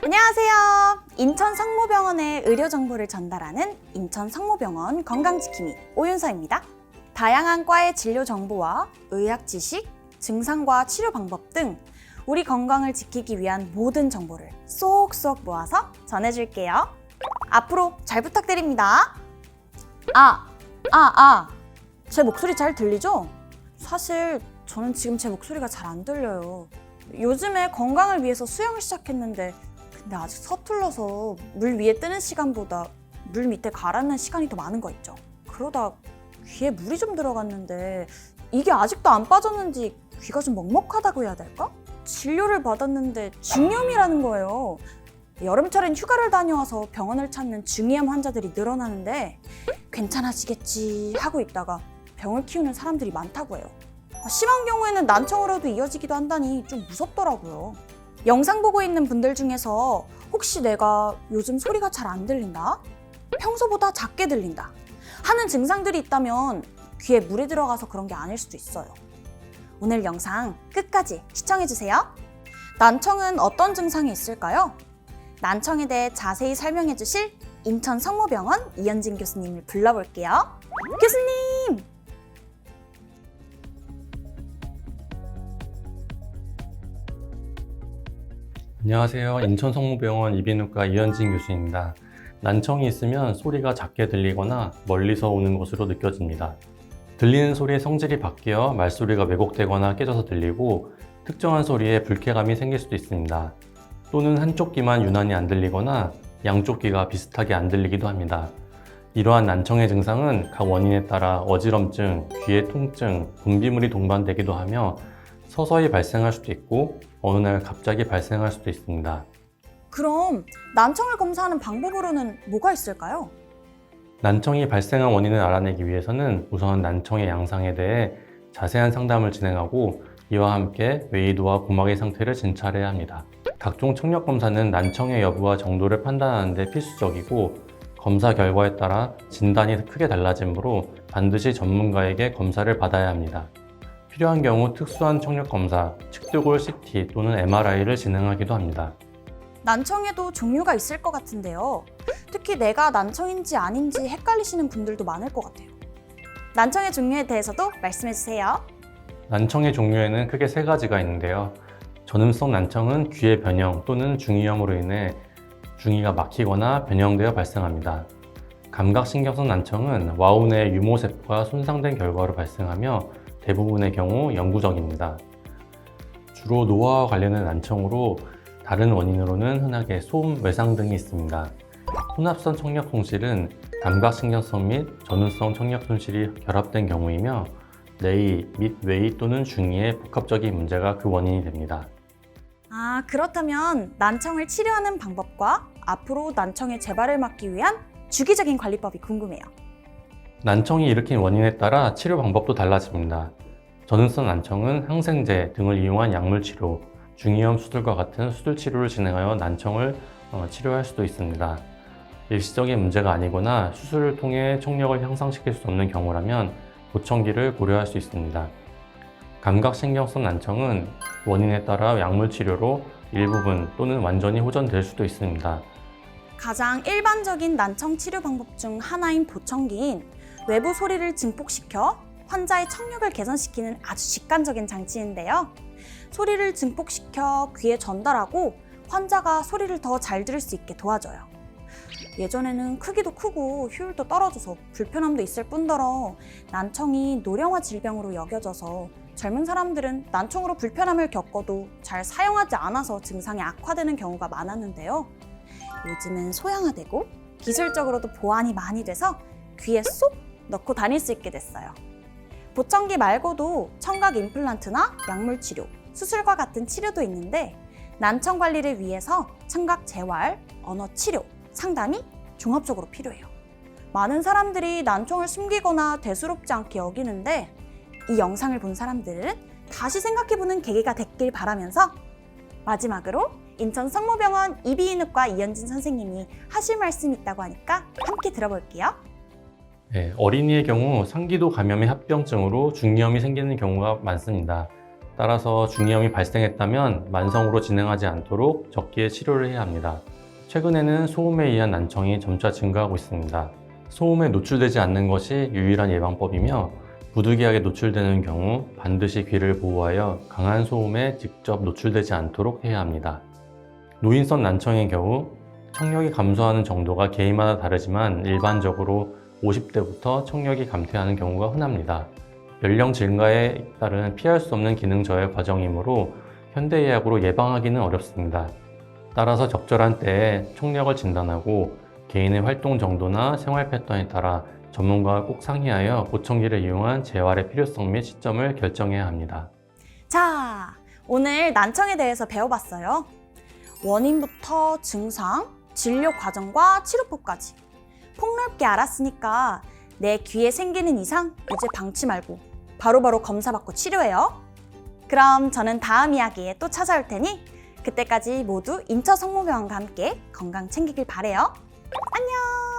안녕하세요. 인천 성모병원의 의료 정보를 전달하는 인천 성모병원 건강지킴이 오윤서입니다. 다양한 과의 진료 정보와 의학 지식, 증상과 치료 방법 등 우리 건강을 지키기 위한 모든 정보를 쏙쏙 모아서 전해줄게요. 앞으로 잘 부탁드립니다. 제 목소리 잘 들리죠? 사실 저는 지금 제 목소리가 잘 안 들려요. 요즘에 건강을 위해서 수영을 시작했는데 근데 아직 서툴러서 물 위에 뜨는 시간보다 물 밑에 가라앉는 시간이 더 많은 거 있죠. 그러다 귀에 물이 좀 들어갔는데 이게 아직도 안 빠졌는지 귀가 좀 먹먹하다고 해야 될까? 진료를 받았는데 중이염이라는 거예요. 여름철엔 휴가를 다녀와서 병원을 찾는 중이염 환자들이 늘어나는데 괜찮아지겠지 하고 있다가 병을 키우는 사람들이 많다고 해요. 심한 경우에는 난청으로도 이어지기도 한다니 좀 무섭더라고요. 영상 보고 있는 분들 중에서 혹시 내가 요즘 소리가 잘 안 들린다? 평소보다 작게 들린다? 하는 증상들이 있다면 귀에 물이 들어가서 그런 게 아닐 수도 있어요. 오늘 영상 끝까지 시청해주세요. 난청은 어떤 증상이 있을까요? 난청에 대해 자세히 설명해 주실 인천 성모병원 이현진 교수님을 불러볼게요. 교수님! 안녕하세요. 인천 성모병원 이비인후과 이현진 교수입니다. 난청이 있으면 소리가 작게 들리거나 멀리서 오는 것으로 느껴집니다. 들리는 소리의 성질이 바뀌어 말소리가 왜곡되거나 깨져서 들리고 특정한 소리에 불쾌감이 생길 수도 있습니다. 또는 한쪽 귀만 유난히 안 들리거나 양쪽 귀가 비슷하게 안 들리기도 합니다. 이러한 난청의 증상은 각 원인에 따라 어지럼증, 귀의 통증, 분비물이 동반되기도 하며 서서히 발생할 수도 있고 어느 날 갑자기 발생할 수도 있습니다. 그럼 난청을 검사하는 방법으로는 뭐가 있을까요? 난청이 발생한 원인을 알아내기 위해서는 우선 난청의 양상에 대해 자세한 상담을 진행하고 이와 함께 웨이도와 고막의 상태를 진찰해야 합니다. 각종 청력 검사는 난청의 여부와 정도를 판단하는 데 필수적이고 검사 결과에 따라 진단이 크게 달라지므로 반드시 전문가에게 검사를 받아야 합니다. 필요한 경우 특수한 청력 검사, 측두골 CT 또는 MRI를 진행하기도 합니다. 난청에도 종류가 있을 것 같은데요. 특히 내가 난청인지 아닌지 헷갈리시는 분들도 많을 것 같아요. 난청의 종류에 대해서도 말씀해 주세요. 난청의 종류에는 크게 세 가지가 있는데요. 전음성 난청은 귀의 변형 또는 중이염으로 인해 중이가 막히거나 변형되어 발생합니다. 감각신경성 난청은 와우 내 유모세포가 손상된 결과로 발생하며 대부분의 경우 영구적입니다. 주로 노화와 관련된 난청으로 다른 원인으로는 흔하게 소음, 외상 등이 있습니다. 혼합성 청력 손실은 감각신경성 및 전음성 청력 손실이 결합된 경우이며 뇌의 및 외의 또는 중이의 복합적인 문제가 그 원인이 됩니다. 그렇다면 난청을 치료하는 방법과 앞으로 난청의 재발을 막기 위한 주기적인 관리법이 궁금해요. 난청이 일으킨 원인에 따라 치료 방법도 달라집니다. 전음성 난청은 항생제 등을 이용한 약물 치료, 중이염 수술과 같은 수술 치료를 진행하여 난청을 치료할 수도 있습니다. 일시적인 문제가 아니거나 수술을 통해 청력을 향상시킬 수 없는 경우라면 보청기를 고려할 수 있습니다. 감각신경성 난청은 원인에 따라 약물 치료로 일부분 또는 완전히 호전될 수도 있습니다. 가장 일반적인 난청 치료 방법 중 하나인 보청기인 외부 소리를 증폭시켜 환자의 청력을 개선시키는 아주 직관적인 장치인데요. 소리를 증폭시켜 귀에 전달하고 환자가 소리를 더 잘 들을 수 있게 도와줘요. 예전에는 크기도 크고 효율도 떨어져서 불편함도 있을 뿐더러 난청이 노령화 질병으로 여겨져서 젊은 사람들은 난청으로 불편함을 겪어도 잘 사용하지 않아서 증상이 악화되는 경우가 많았는데요. 요즘은 소형화되고 기술적으로도 보완이 많이 돼서 귀에 쏙 넣고 다닐 수 있게 됐어요. 보청기 말고도 청각 임플란트나 약물 치료, 수술과 같은 치료도 있는데 난청 관리를 위해서 청각 재활, 언어 치료, 상담이 종합적으로 필요해요. 많은 사람들이 난청을 숨기거나 대수롭지 않게 여기는데 이 영상을 본 사람들은 다시 생각해보는 계기가 됐길 바라면서 마지막으로 인천 성모병원 이비인후과 이현진 선생님이 하실 말씀이 있다고 하니까 함께 들어볼게요. 어린이의 경우 상기도 감염의 합병증으로 중이염이 생기는 경우가 많습니다. 따라서 중이염이 발생했다면 만성으로 진행하지 않도록 적기에 치료를 해야 합니다. 최근에는 소음에 의한 난청이 점차 증가하고 있습니다. 소음에 노출되지 않는 것이 유일한 예방법이며 부득이하게 노출되는 경우 반드시 귀를 보호하여 강한 소음에 직접 노출되지 않도록 해야 합니다. 노인성 난청의 경우 청력이 감소하는 정도가 개인마다 다르지만 일반적으로 50대부터 청력이 감퇴하는 경우가 흔합니다. 연령 증가에 따른 피할 수 없는 기능 저해 과정이므로 현대의학으로 예방하기는 어렵습니다. 따라서 적절한 때에 청력을 진단하고 개인의 활동 정도나 생활 패턴에 따라 전문가와 꼭 상의하여 보청기를 이용한 재활의 필요성 및 시점을 결정해야 합니다. 자, 오늘 난청에 대해서 배워봤어요. 원인부터 증상, 진료 과정과 치료법까지 폭넓게 알았으니까 내 귀에 생기는 이상 이제 방치 말고 바로바로 검사받고 치료해요. 그럼 저는 다음 이야기에 또 찾아올 테니 그때까지 모두 인처성모병원과 함께 건강 챙기길 바래요. 안녕!